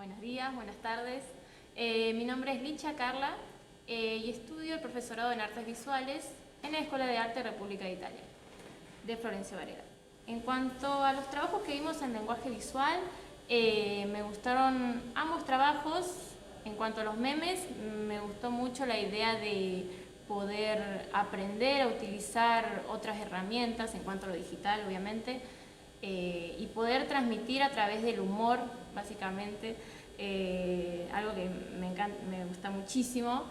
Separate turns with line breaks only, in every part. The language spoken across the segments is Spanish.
Buenos días, buenas tardes. Mi nombre es Licha Carla y estudio el profesorado en Artes Visuales en la Escuela de Arte República de Italia, de Florencio Varela. En cuanto a los trabajos que vimos en lenguaje visual, me gustaron ambos trabajos. En cuanto a los memes, me gustó mucho la idea de poder aprender a utilizar otras herramientas en cuanto a lo digital, obviamente, y poder transmitir a través del humor, básicamente, algo que me gusta muchísimo.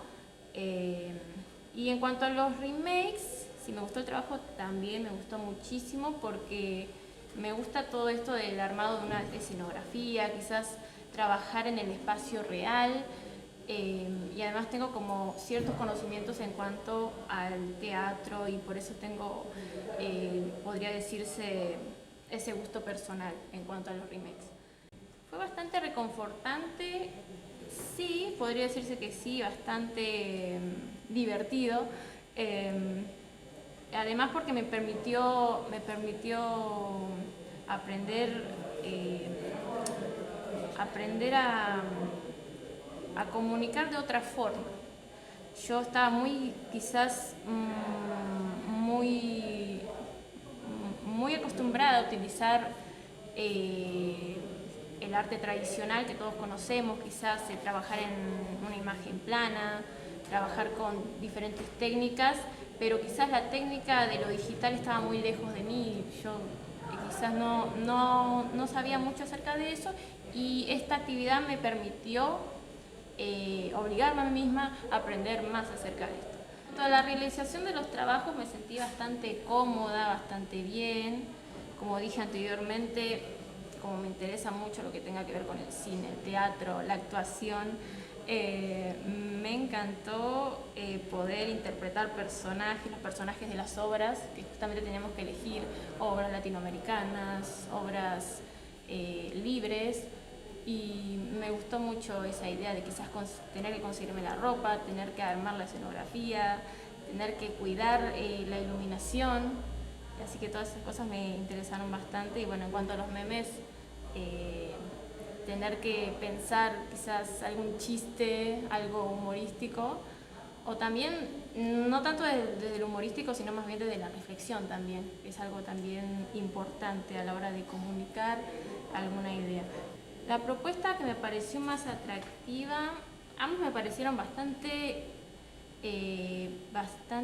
Y en cuanto a los remakes, si me gustó el trabajo, también me gustó muchísimo porque me gusta todo esto del armado de una escenografía, quizás trabajar en el espacio real, y además tengo como ciertos conocimientos en cuanto al teatro y por eso tengo, podría decirse, ese gusto personal en cuanto a los remakes. Fue bastante reconfortante, sí, podría decirse que sí, bastante divertido. Además porque me permitió aprender, a comunicar de otra forma. Yo estaba quizás muy acostumbrada a utilizar el arte tradicional que todos conocemos, quizás trabajar en una imagen plana, trabajar con diferentes técnicas, pero quizás la técnica de lo digital estaba muy lejos de mí. Yo quizás no sabía mucho acerca de eso y esta actividad me permitió obligarme a mí misma a aprender más acerca de esto. Toda la realización de los trabajos me sentí bastante cómoda, bastante bien. Como dije anteriormente, como me interesa mucho lo que tenga que ver con el cine, el teatro, la actuación, me encantó poder interpretar los personajes de las obras, que justamente teníamos que elegir obras latinoamericanas, obras libres, y me gustó mucho esa idea de quizás tener que conseguirme la ropa, tener que armar la escenografía, tener que cuidar la iluminación, así que todas esas cosas me interesaron bastante. Y bueno, en cuanto a los memes, tener que pensar quizás algún chiste, algo humorístico, o también no tanto desde el humorístico, sino más bien desde la reflexión también, es algo también importante a la hora de comunicar alguna idea. La propuesta que me pareció más atractiva, ambos me parecieron bastante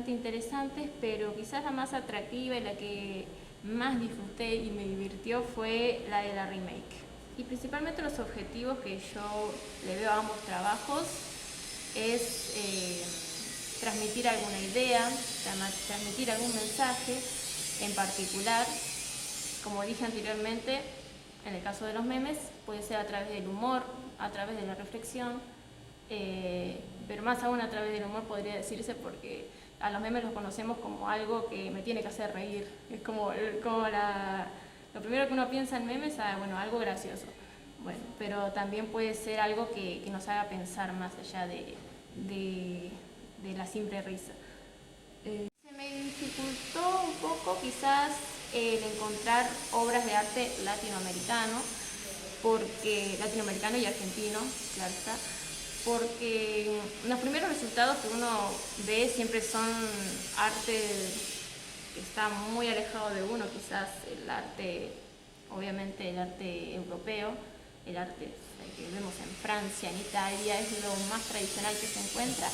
interesantes, pero quizás la más atractiva y la que más disfruté y me divirtió fue la de la remake. Y principalmente los objetivos que yo le veo a ambos trabajos es transmitir alguna idea, transmitir algún mensaje en particular. Como dije anteriormente, en el caso de los memes, puede ser a través del humor, a través de la reflexión, pero más aún a través del humor podría decirse, porque a los memes los conocemos como algo que me tiene que hacer reír. Es como lo primero que uno piensa en memes, bueno, algo gracioso. Bueno, pero también puede ser algo que nos haga pensar más allá de la simple risa. Se me dificultó un poco quizás el encontrar obras de arte latinoamericano y argentino, claro está, porque los primeros resultados que uno ve siempre son arte que está muy alejado de uno, quizás el arte, obviamente el arte europeo, el arte que vemos en Francia, en Italia, es lo más tradicional que se encuentra.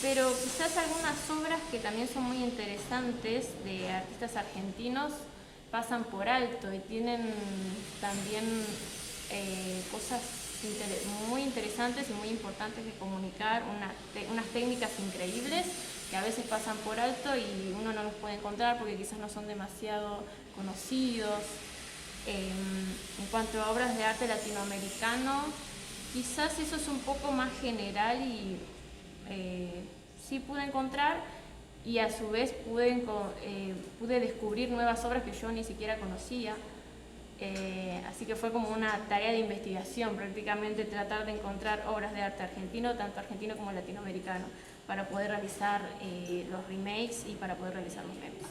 Pero quizás algunas obras que también son muy interesantes de artistas argentinos pasan por alto y tienen también cosas muy interesantes y muy importantes de comunicar, unas técnicas increíbles que a veces pasan por alto y uno no los puede encontrar porque quizás no son demasiado conocidos. En cuanto a obras de arte latinoamericano, quizás eso es un poco más general y sí pude encontrar, y a su vez pude descubrir nuevas obras que yo ni siquiera conocía. Así que fue como una tarea de investigación prácticamente, tratar de encontrar obras de arte argentino, tanto argentino como latinoamericano, para poder realizar los remakes y para poder realizar los memes.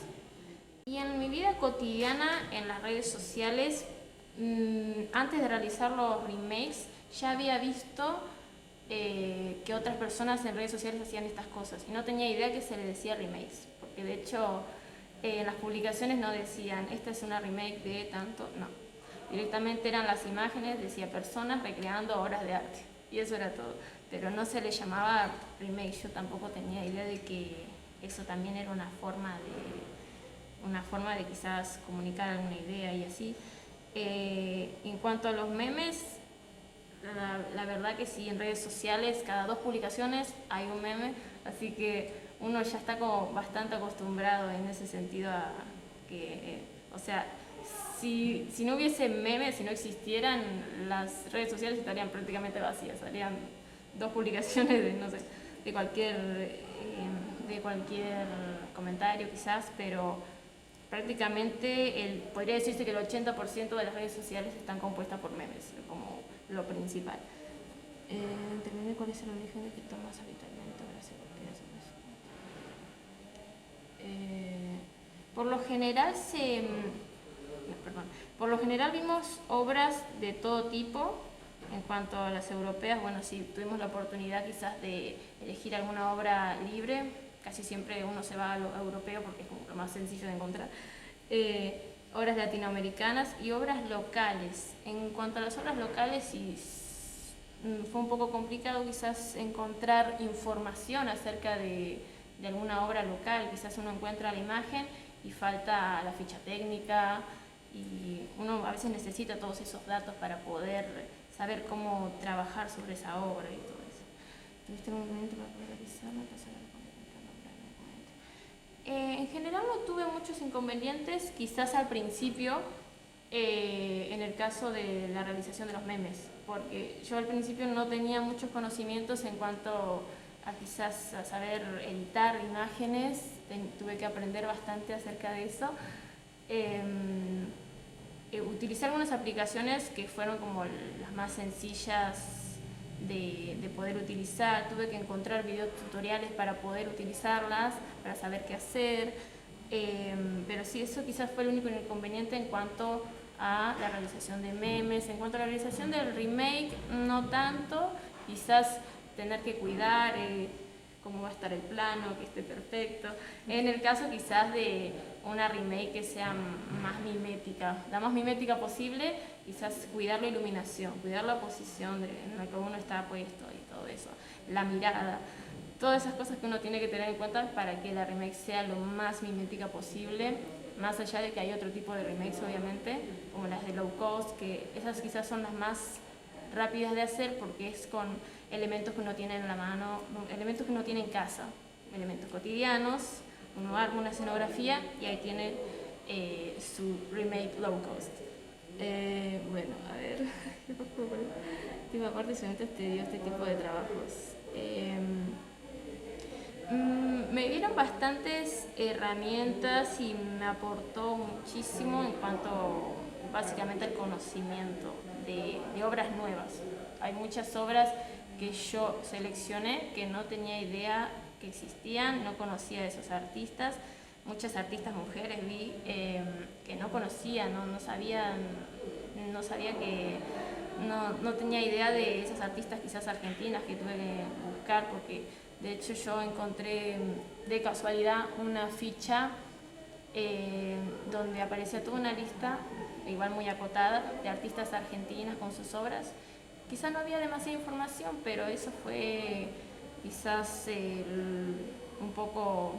Y en mi vida cotidiana, en las redes sociales, antes de realizar los remakes, ya había visto que otras personas en redes sociales hacían estas cosas y no tenía idea que se le decía remakes, porque de hecho en las publicaciones no decían esta es una remake de tanto, no, directamente eran las imágenes, decía personas recreando obras de arte y eso era todo, pero no se le llamaba remake. Yo tampoco tenía idea de que eso también era una forma de quizás comunicar alguna idea y así. En cuanto a los memes, la verdad que sí, en redes sociales cada 2 publicaciones hay un meme, así que uno ya está como bastante acostumbrado en ese sentido a que, o sea, si no hubiese memes, si no existieran, las redes sociales estarían prácticamente vacías, harían 2 publicaciones de, no sé, de cualquier comentario quizás, pero prácticamente podría decirse que el 80% de las redes sociales están compuestas por memes, como lo principal. Determinar cuál es el origen de que tomas habitualmente ahora se por lo general por lo general vimos obras de todo tipo. En cuanto a las europeas, bueno, sí, tuvimos la oportunidad quizás de elegir alguna obra libre, casi siempre uno se va a lo europeo porque es como lo más sencillo de encontrar. Obras latinoamericanas y obras locales. En cuanto a las obras locales, sí, fue un poco complicado quizás encontrar información acerca de alguna obra local. Quizás uno encuentra la imagen y falta la ficha técnica y uno a veces necesita todos esos datos para poder saber cómo trabajar sobre esa obra y todo eso. ¿Tuviste algún momento para poder realizarla? En general no tuve muchos inconvenientes, quizás al principio, en el caso de la realización de los memes, porque yo al principio no tenía muchos conocimientos en cuanto a quizás a saber editar imágenes, tuve que aprender bastante acerca de eso. Utilicé algunas aplicaciones que fueron como las más sencillas de poder utilizar. Tuve que encontrar videos tutoriales para poder utilizarlas, para saber qué hacer. Pero sí, eso quizás fue el único inconveniente en cuanto a la realización de memes. En cuanto a la realización del remake, no tanto. Quizás tener que cuidar cómo va a estar el plano, que esté perfecto. En el caso quizás de una remake que sea más mimética, la más mimética posible, quizás cuidar la iluminación, cuidar la posición en la que uno está puesto y todo eso, la mirada, todas esas cosas que uno tiene que tener en cuenta para que la remake sea lo más mimética posible, más allá de que hay otro tipo de remakes obviamente, como las de low cost, que esas quizás son las más rápidas de hacer porque es con elementos que uno tiene en la mano, elementos que uno tiene en casa, elementos cotidianos, uno arma una escenografía y ahí tiene su remake low cost. Bueno, a ver, ¿qué parte solamente te dio este tipo de trabajos? Me dieron bastantes herramientas y me aportó muchísimo en cuanto básicamente al conocimiento de obras nuevas. Hay muchas obras que yo seleccioné que no tenía idea que existían, no conocía de esos artistas. Muchas artistas mujeres vi que no conocía, no sabía que no tenía idea de esas artistas quizás argentinas que tuve que buscar porque de hecho yo encontré de casualidad una ficha donde aparecía toda una lista, igual muy acotada, de artistas argentinas con sus obras. Quizás no había demasiada información, pero eso fue quizás un poco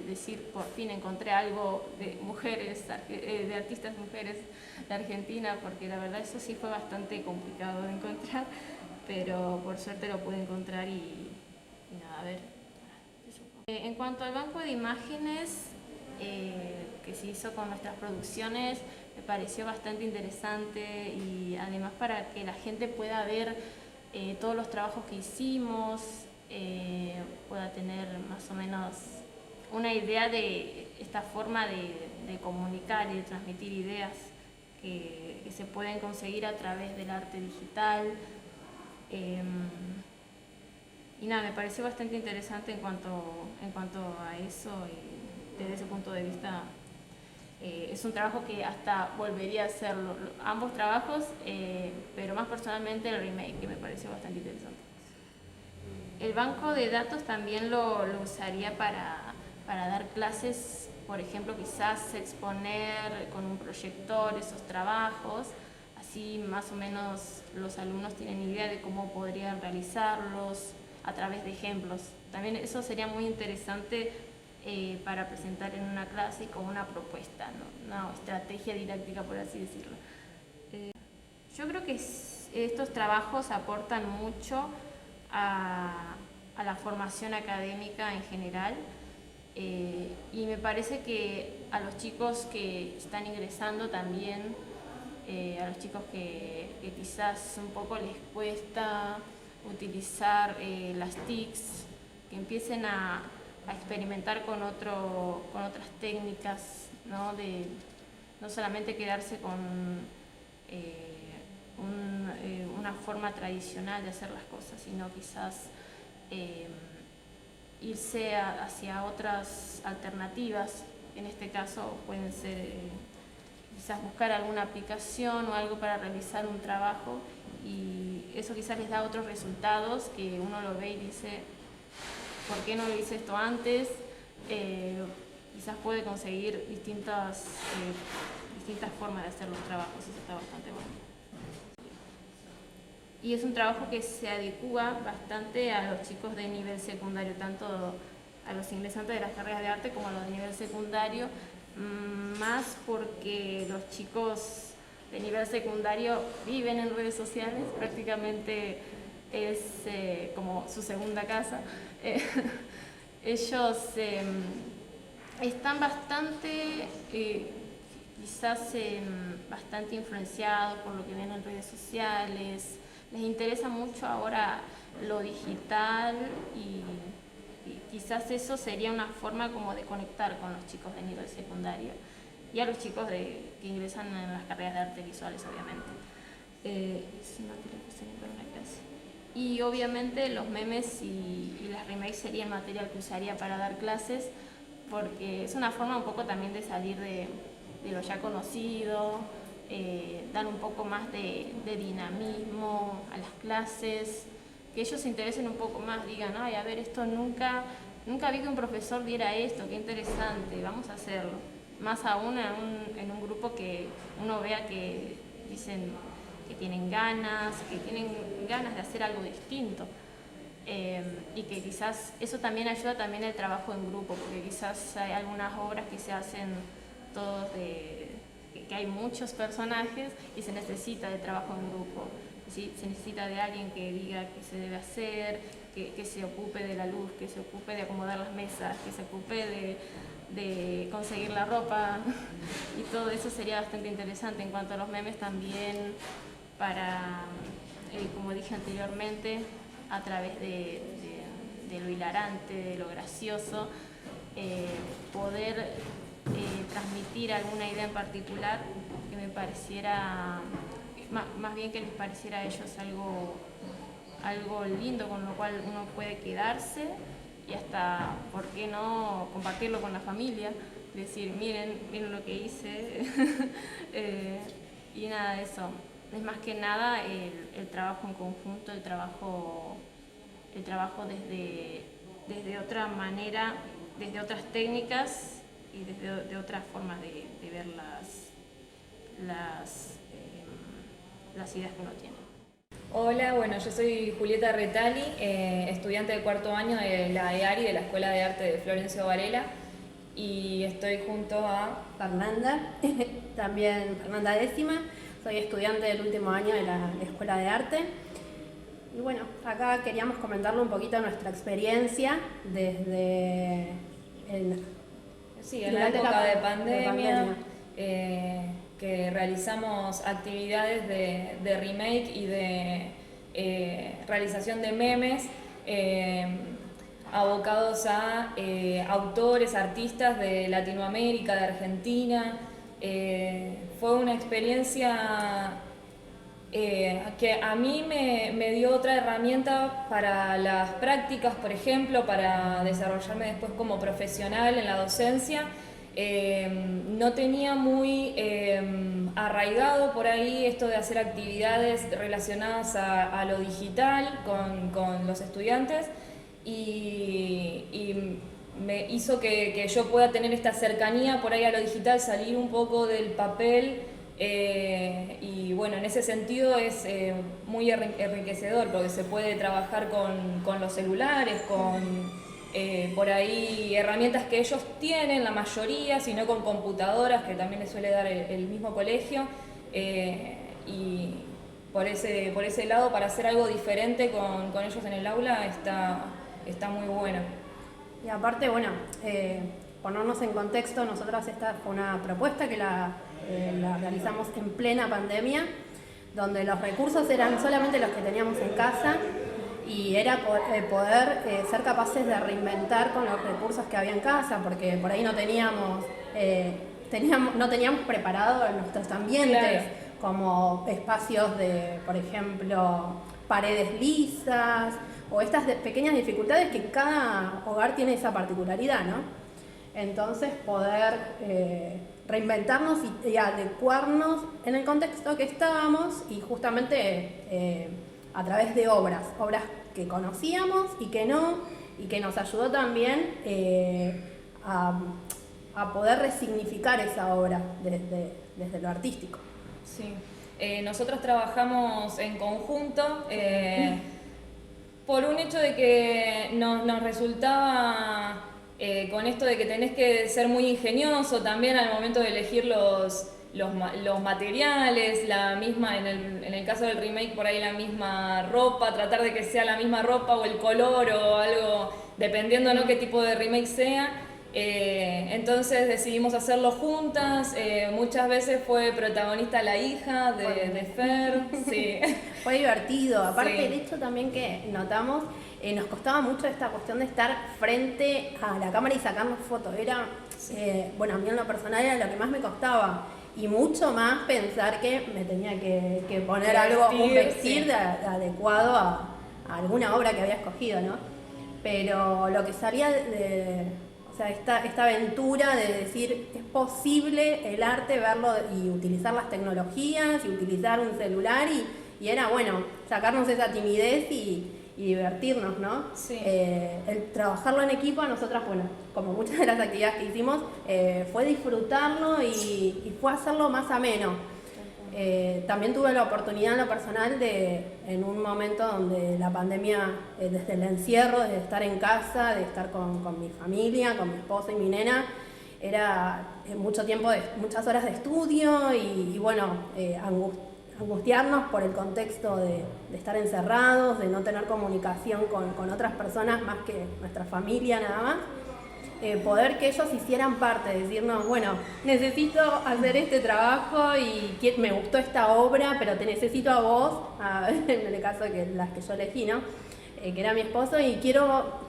decir, por fin encontré algo de mujeres, de artistas mujeres de Argentina, porque la verdad eso sí fue bastante complicado de encontrar, pero por suerte lo pude encontrar y nada, a ver. En cuanto al banco de imágenes que se hizo con nuestras producciones, me pareció bastante interesante y además para que la gente pueda ver todos los trabajos que hicimos, pueda tener más o menos una idea de esta forma de comunicar y de transmitir ideas que se pueden conseguir a través del arte digital. Y nada, me pareció bastante interesante en cuanto a eso y desde ese punto de vista Es un trabajo que hasta volvería a hacerlo, ambos trabajos, pero más personalmente el remake, que me pareció bastante interesante. El banco de datos también lo usaría para dar clases, por ejemplo, quizás exponer con un proyector esos trabajos, así más o menos los alumnos tienen idea de cómo podrían realizarlos a través de ejemplos. También eso sería muy interesante para presentar en una clase como una propuesta, ¿no? Una estrategia didáctica, por así decirlo. Yo creo que estos trabajos aportan mucho a la formación académica en general, y me parece que a los chicos que están ingresando también, a los chicos que quizás un poco les cuesta utilizar las TICs, que empiecen a experimentar con otras técnicas, ¿no? No solamente quedarse con una forma tradicional de hacer las cosas, sino quizás irse hacia otras alternativas. En este caso pueden ser quizás buscar alguna aplicación o algo para realizar un trabajo, y eso quizás les da otros resultados que uno lo ve y dice, ¿por qué no lo hice esto antes? Quizás puede conseguir distintas formas de hacer los trabajos, eso está bastante bueno. Y es un trabajo que se adecua bastante a los chicos de nivel secundario, tanto a los ingresantes de las carreras de arte como a los de nivel secundario, más porque los chicos de nivel secundario viven en redes sociales, prácticamente es como su segunda casa. Ellos están bastante, quizás bastante influenciados por lo que ven en redes sociales. Les interesa mucho ahora lo digital, y quizás eso sería una forma como de conectar con los chicos de nivel secundario y a los chicos que ingresan en las carreras de artes visuales, obviamente. Y obviamente los memes y las remakes serían material que usaría para dar clases, porque es una forma un poco también de salir de lo ya conocido, dar un poco más de dinamismo a las clases, que ellos se interesen un poco más, digan, ay, a ver, esto nunca vi que un profesor diera esto, qué interesante, vamos a hacerlo. Más aún en un grupo que uno vea que dicen que tienen ganas de hacer algo distinto. Y que quizás eso también ayuda también el trabajo en grupo, porque quizás hay algunas obras que se hacen todos que hay muchos personajes y se necesita de trabajo en grupo, ¿sí? Se necesita de alguien que diga qué se debe hacer, que se ocupe de la luz, que se ocupe de acomodar las mesas, que se ocupe de conseguir la ropa y todo eso sería bastante interesante. En cuanto a los memes también, para, como dije anteriormente, a través de lo hilarante, de lo gracioso, poder transmitir alguna idea en particular que me pareciera, más bien que les pareciera a ellos algo lindo con lo cual uno puede quedarse, y hasta, ¿por qué no compartirlo con la familia? Decir, miren lo que hice. Y nada de eso. Es más que nada el trabajo en conjunto, el trabajo desde otra manera, desde otras técnicas y desde otras formas de ver las ideas que uno tiene.
Hola, bueno, yo soy Julieta Retali, estudiante de cuarto año de la EARI, de la Escuela de Arte de Florencio Varela, y estoy junto a
Fernanda, también Fernanda décima, soy estudiante del último año de la Escuela de Arte. Y bueno, acá queríamos comentarle un poquito nuestra experiencia desde
en la época de pandemia. Que realizamos actividades de remake y de realización de memes abocados a autores, artistas de Latinoamérica, de Argentina. Fue una experiencia que a mí me dio otra herramienta para las prácticas, por ejemplo, para desarrollarme después como profesional en la docencia. no tenía muy arraigado por ahí esto de hacer actividades relacionadas a lo digital con los estudiantes y me hizo que yo pueda tener esta cercanía por ahí a lo digital, salir un poco del papel. Y bueno, en ese sentido es muy enriquecedor porque se puede trabajar con los celulares, con por ahí herramientas que ellos tienen, la mayoría, sino con computadoras que también les suele dar el mismo colegio. Y por ese lado, para hacer algo diferente con ellos en el aula está muy bueno.
Y aparte, bueno, ponernos en contexto, nosotros esta fue una propuesta que la realizamos en plena pandemia, donde los recursos eran solamente los que teníamos en casa y era poder ser capaces de reinventar con los recursos que había en casa, porque por ahí no teníamos preparado nuestros ambientes, claro, como espacios de, por ejemplo, paredes lisas o estas pequeñas dificultades que cada hogar tiene esa particularidad, ¿no? Entonces poder reinventarnos y adecuarnos en el contexto que estábamos y justamente a través de obras que conocíamos y que no, y que nos ayudó también a poder resignificar esa obra desde lo artístico.
Sí, nosotros trabajamos en conjunto por un hecho de que nos resultaba con esto de que tenés que ser muy ingenioso también al momento de elegir los materiales, la misma, en el caso del remake por ahí la misma ropa, tratar de que sea la misma ropa o el color o algo, dependiendo, ¿no?, qué tipo de remake sea. Entonces decidimos hacerlo juntas, muchas veces fue protagonista la hija de Fer. Sí.
Fue divertido, aparte
sí.
El hecho también que notamos, nos costaba mucho esta cuestión de estar frente a la cámara y sacarnos fotos, era, bueno, a mí en lo personal era lo que más me costaba. Y mucho más pensar que me tenía que poner un vestir sí, adecuado a alguna obra que había escogido, ¿no? Pero lo que salía o sea, esta aventura de decir, es posible el arte, verlo y utilizar las tecnologías y utilizar un celular y era, bueno, sacarnos esa timidez y divertirnos, ¿no? Sí. El trabajarlo en equipo a nosotras, bueno, como muchas de las actividades que hicimos, fue disfrutarlo y fue hacerlo más ameno. También tuve la oportunidad en lo personal en un momento donde la pandemia, desde el encierro, desde estar en casa, de estar con mi familia, con mi esposa y mi nena, era mucho tiempo, muchas horas de estudio y bueno, angustiarnos por el contexto de estar encerrados, de no tener comunicación con otras personas más que nuestra familia nada más. Poder que ellos hicieran parte, decirnos, bueno, necesito hacer este trabajo y me gustó esta obra, pero te necesito a vos, en el caso de las que yo elegí, ¿no? Que era mi esposo, y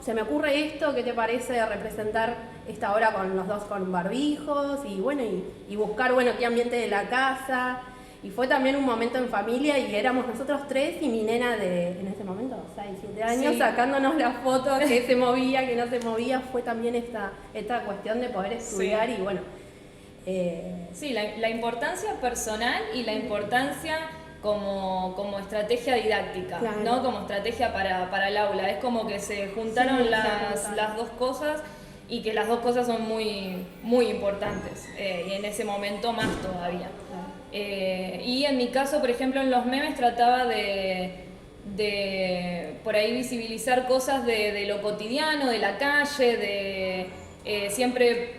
se me ocurre esto, ¿qué te parece representar esta obra con los dos con barbijos? Y bueno, y buscar, bueno, qué ambiente de la casa. Y fue también un momento en familia y éramos nosotros tres y mi nena en ese momento, 6, 7 años, sí, sacándonos las fotos, que se movía, que no se movía. Fue también esta cuestión de poder estudiar sí, y bueno.
Sí, la importancia personal y la importancia como estrategia didáctica, claro, ¿no? Como estrategia para el aula. Es como que se juntaron sí, las dos cosas y que las dos cosas son muy, muy importantes y en ese momento más todavía. Y en mi caso, por ejemplo, en los memes trataba de por ahí visibilizar cosas de lo cotidiano, de la calle, siempre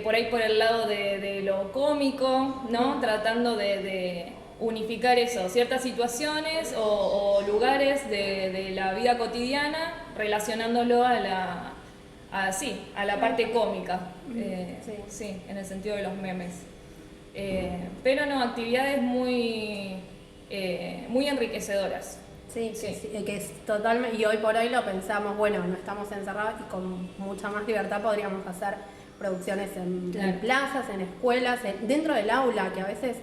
por ahí por el lado de lo cómico, ¿no? Tratando de unificar eso, ciertas situaciones o lugares de la vida cotidiana, relacionándolo a la parte cómica, sí, en el sentido de los memes. Pero no, actividades muy enriquecedoras.
Sí, que es totalmente, y hoy por hoy lo pensamos, bueno, no estamos encerrados y con mucha más libertad podríamos hacer producciones claro, en plazas, en escuelas, dentro del aula, que a veces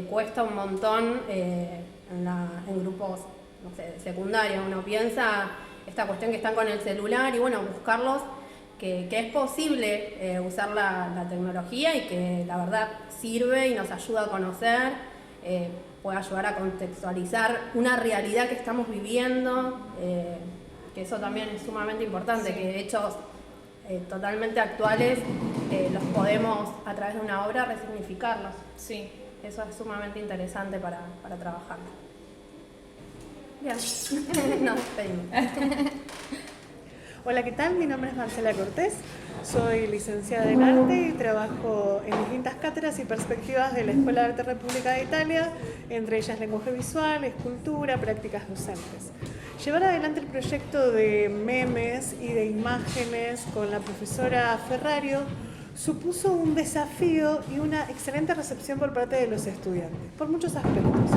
cuesta un montón en grupos, no sé, de secundaria. Uno piensa esta cuestión que están con el celular y bueno, buscarlos que es posible usar la tecnología y que la verdad sirve y nos ayuda a conocer, puede ayudar a contextualizar una realidad que estamos viviendo, que eso también es sumamente importante, que hechos totalmente actuales los podemos a través de una obra resignificarlos.
Sí.
Eso es sumamente interesante para trabajar. Bien, nos despedimos.
Hola, ¿qué tal? Mi nombre es Marcela Cortés, soy licenciada en arte y trabajo en distintas cátedras y perspectivas de la Escuela de Arte República de Italia, entre ellas lenguaje visual, escultura, prácticas docentes. Llevar adelante el proyecto de memes y de imágenes con la profesora Ferrario supuso un desafío y una excelente recepción por parte de los estudiantes, por muchos aspectos.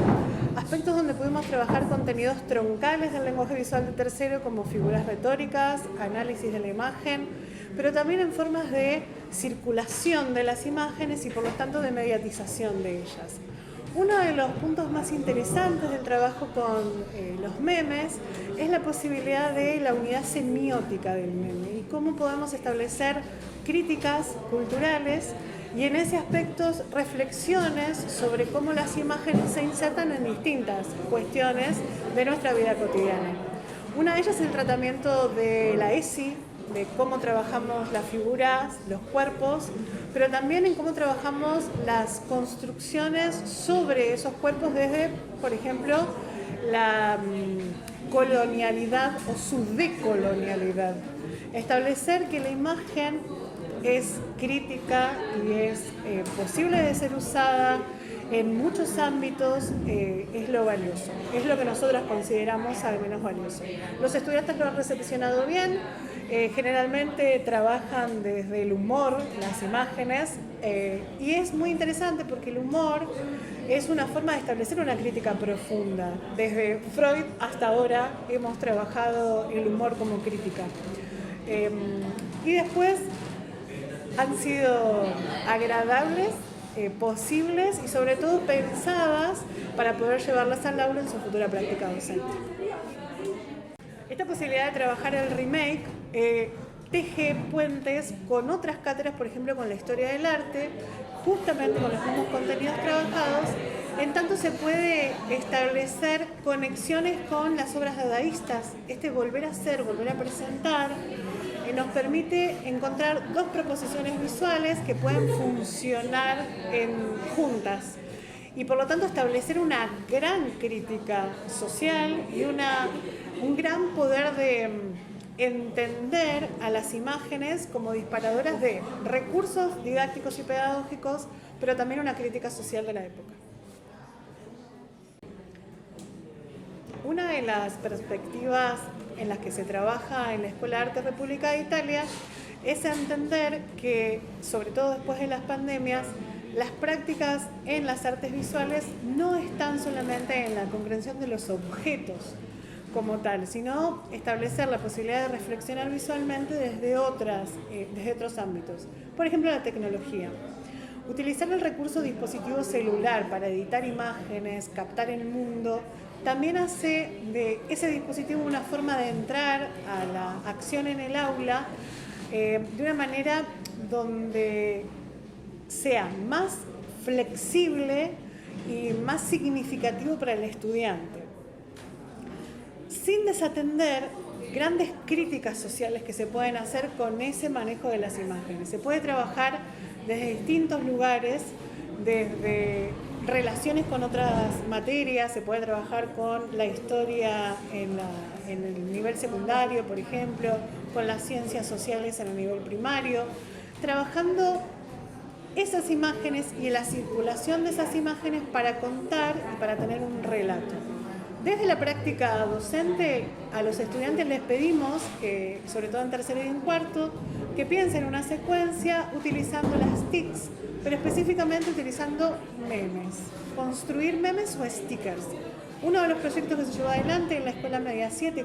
Aspectos donde pudimos trabajar contenidos troncales del lenguaje visual de tercero, como figuras retóricas, análisis de la imagen, pero también en formas de circulación de las imágenes y por lo tanto de mediatización de ellas. Uno de los puntos más interesantes del trabajo con los memes es la posibilidad de la unidad semiótica del meme y cómo podemos establecer críticas culturales y en ese aspecto reflexiones sobre cómo las imágenes se insertan en distintas cuestiones de nuestra vida cotidiana. Una de ellas es el tratamiento de la ESI, de cómo trabajamos las figuras, los cuerpos, pero también en cómo trabajamos las construcciones sobre esos cuerpos desde, por ejemplo, la colonialidad o su decolonialidad. Establecer que la imagen es crítica y es posible de ser usada en muchos ámbitos, es lo valioso, es lo que nosotras consideramos al menos valioso. Los estudiantes lo han recepcionado bien, generalmente trabajan desde el humor, las imágenes, y es muy interesante porque el humor es una forma de establecer una crítica profunda. Desde Freud hasta ahora hemos trabajado el humor como crítica. Y después han sido agradables, posibles y sobre todo pensadas para poder llevarlas al aula en su futura práctica docente. Esta posibilidad de trabajar el remake teje puentes con otras cátedras, por ejemplo con la historia del arte, justamente con los mismos contenidos trabajados, en tanto se puede establecer conexiones con las obras dadaístas. Volver a hacer, volver a presentar, nos permite encontrar dos proposiciones visuales que pueden funcionar juntas y por lo tanto establecer una gran crítica social y un gran poder de entender a las imágenes como disparadoras de recursos didácticos y pedagógicos, pero también una crítica social de la época. Una de las perspectivas en las que se trabaja en la Escuela de Arte República de Italia es entender que, sobre todo después de las pandemias, las prácticas en las artes visuales no están solamente en la comprensión de los objetos como tal, sino establecer la posibilidad de reflexionar visualmente desde otros ámbitos. Por ejemplo, la tecnología. Utilizar el recurso dispositivo celular para editar imágenes, captar el mundo, también hace de ese dispositivo una forma de entrar a la acción en el aula de una manera donde sea más flexible y más significativo para el estudiante, sin desatender grandes críticas sociales que se pueden hacer con ese manejo de las imágenes. Se puede trabajar desde distintos lugares, desde relaciones con otras materias, se puede trabajar con la historia en el nivel secundario, por ejemplo, con las ciencias sociales en el nivel primario, trabajando esas imágenes y la circulación de esas imágenes para contar y para tener un relato. Desde la práctica docente, a los estudiantes les pedimos, que, sobre todo en tercero y en cuarto, que piensen una secuencia utilizando las TICs, pero específicamente utilizando memes, construir memes o stickers. Uno de los proyectos que se llevó adelante en la Escuela Media 7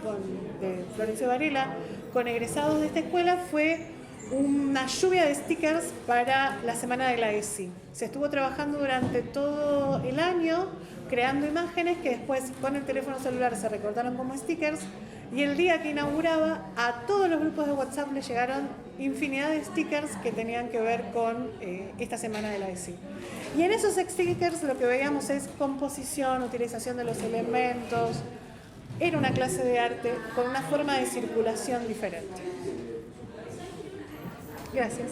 de Florencio Varela, con egresados de esta escuela, fue una lluvia de stickers para la semana de la ESI. Se estuvo trabajando durante todo el año creando imágenes que después con el teléfono celular se recortaron como stickers Y el día que inauguraba, a todos los grupos de WhatsApp le llegaron infinidad de stickers que tenían que ver con esta semana de la ESI. Y en esos stickers lo que veíamos es composición, utilización de los elementos. Era una clase de arte con una forma de circulación diferente. Gracias.